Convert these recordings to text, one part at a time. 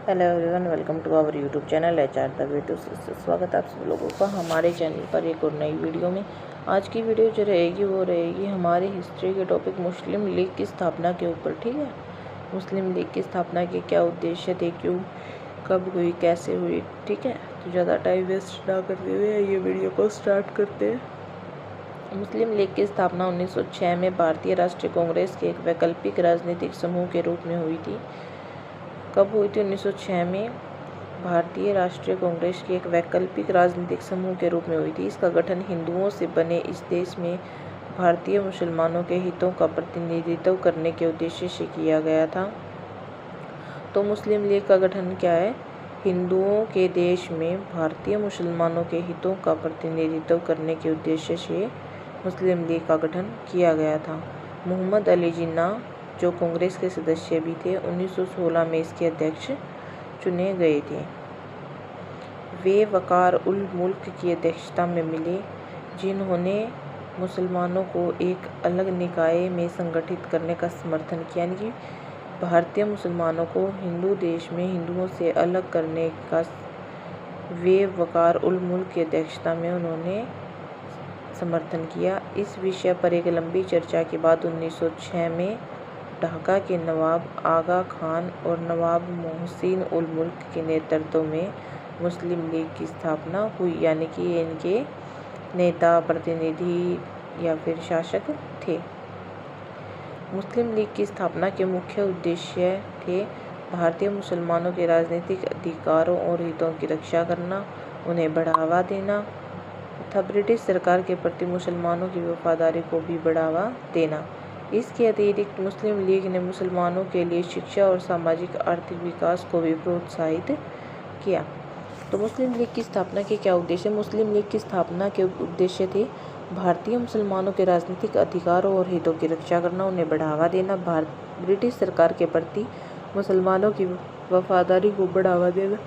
Hello everyone, welcome to our YouTube channel HR the way to success. स्वागत है आप सब लोगों का हमारे चैनल पर एक और नई वीडियो में। आज की वीडियो जो रहेगी वो रहेगी हमारी हिस्ट्री के टॉपिक मुस्लिम लीग की स्थापना के ऊपर। ठीक है, मुस्लिम लीग की स्थापना के क्या उद्देश्य थे, क्यों, कब हुई, कैसे हुई। ठीक है, तो ज़्यादा टाइम वेस्ट ना करते हुए ये वीडियो को स्टार्ट करते हैं। मुस्लिम लीग की स्थापना 1906 में भारतीय राष्ट्रीय कांग्रेस के एक वैकल्पिक राजनीतिक समूह के रूप में हुई थी। कब हुई थी? 1906 में भारतीय राष्ट्रीय कांग्रेस की एक वैकल्पिक राजनीतिक समूह के रूप में हुई थी। इसका गठन हिंदुओं से बने इस देश में भारतीय मुसलमानों के हितों का प्रतिनिधित्व करने के उद्देश्य से किया गया था। तो मुस्लिम लीग का गठन क्या है? हिंदुओं के देश में भारतीय मुसलमानों के हितों का प्रतिनिधित्व करने के उद्देश्य से मुस्लिम लीग का गठन किया गया था। मोहम्मद अली जिन्ना, जो कांग्रेस के सदस्य भी थे, 1916 में इसके अध्यक्ष चुने गए थे। वे वकार उल मुल्क की अध्यक्षता में मिले, जिन्होंने मुसलमानों को एक अलग निकाय में संगठित करने का समर्थन किया। यानी कि भारतीय मुसलमानों को हिंदू देश में हिंदुओं से अलग करने का वे वकार उल मुल्क की अध्यक्षता में उन्होंने समर्थन किया। इस विषय पर एक लंबी चर्चा के बाद 1906 में ढाका के नवाब आगा खान और नवाब मोहसिन उल मुल्क के नेतृत्व में मुस्लिम लीग की स्थापना हुई। यानी कि ये इनके नेता, प्रतिनिधि या फिर शासक थे। मुस्लिम लीग की स्थापना के मुख्य उद्देश्य थे भारतीय मुसलमानों के राजनीतिक अधिकारों और हितों की रक्षा करना, उन्हें बढ़ावा देना तथा ब्रिटिश सरकार के प्रति मुसलमानों की वफादारी को भी बढ़ावा देना। इसके अतिरिक्त मुस्लिम लीग ने मुसलमानों के लिए शिक्षा और सामाजिक आर्थिक विकास को भी प्रोत्साहित किया। तो मुस्लिम लीग की स्थापना के क्या उद्देश्य? मुस्लिम लीग की स्थापना के उद्देश्य थे भारतीय मुसलमानों के राजनीतिक अधिकारों और हितों की रक्षा करना, उन्हें बढ़ावा देना, ब्रिटिश सरकार के प्रति मुसलमानों की वफादारी को बढ़ावा देना।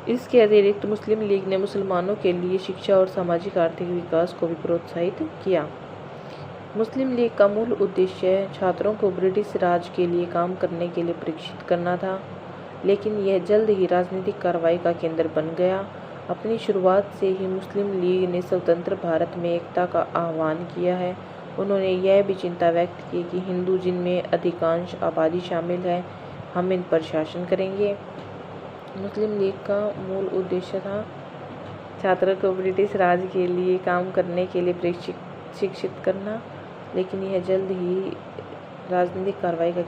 इसके अतिरिक्त मुस्लिम लीग ने मुसलमानों के लिए शिक्षा और सामाजिक आर्थिक विकास को भी प्रोत्साहित किया। मुस्लिम लीग का मूल उद्देश्य छात्रों को ब्रिटिश राज के लिए काम करने के लिए प्रशिक्षित करना था, लेकिन यह जल्द ही राजनीतिक कार्रवाई का केंद्र बन गया। अपनी शुरुआत से ही मुस्लिम लीग ने स्वतंत्र भारत में एकता का आह्वान किया है। उन्होंने यह भी चिंता व्यक्त की कि हिंदू, जिनमें अधिकांश आबादी शामिल है, हम इन पर शासन करेंगे। मुस्लिम लीग का मूल उद्देश्य था छात्रों को ब्रिटिश राज के लिए काम करने के लिए प्रशिक्षित करना, लेकिन यह जल्द ही राजनीतिक कार्रवाई का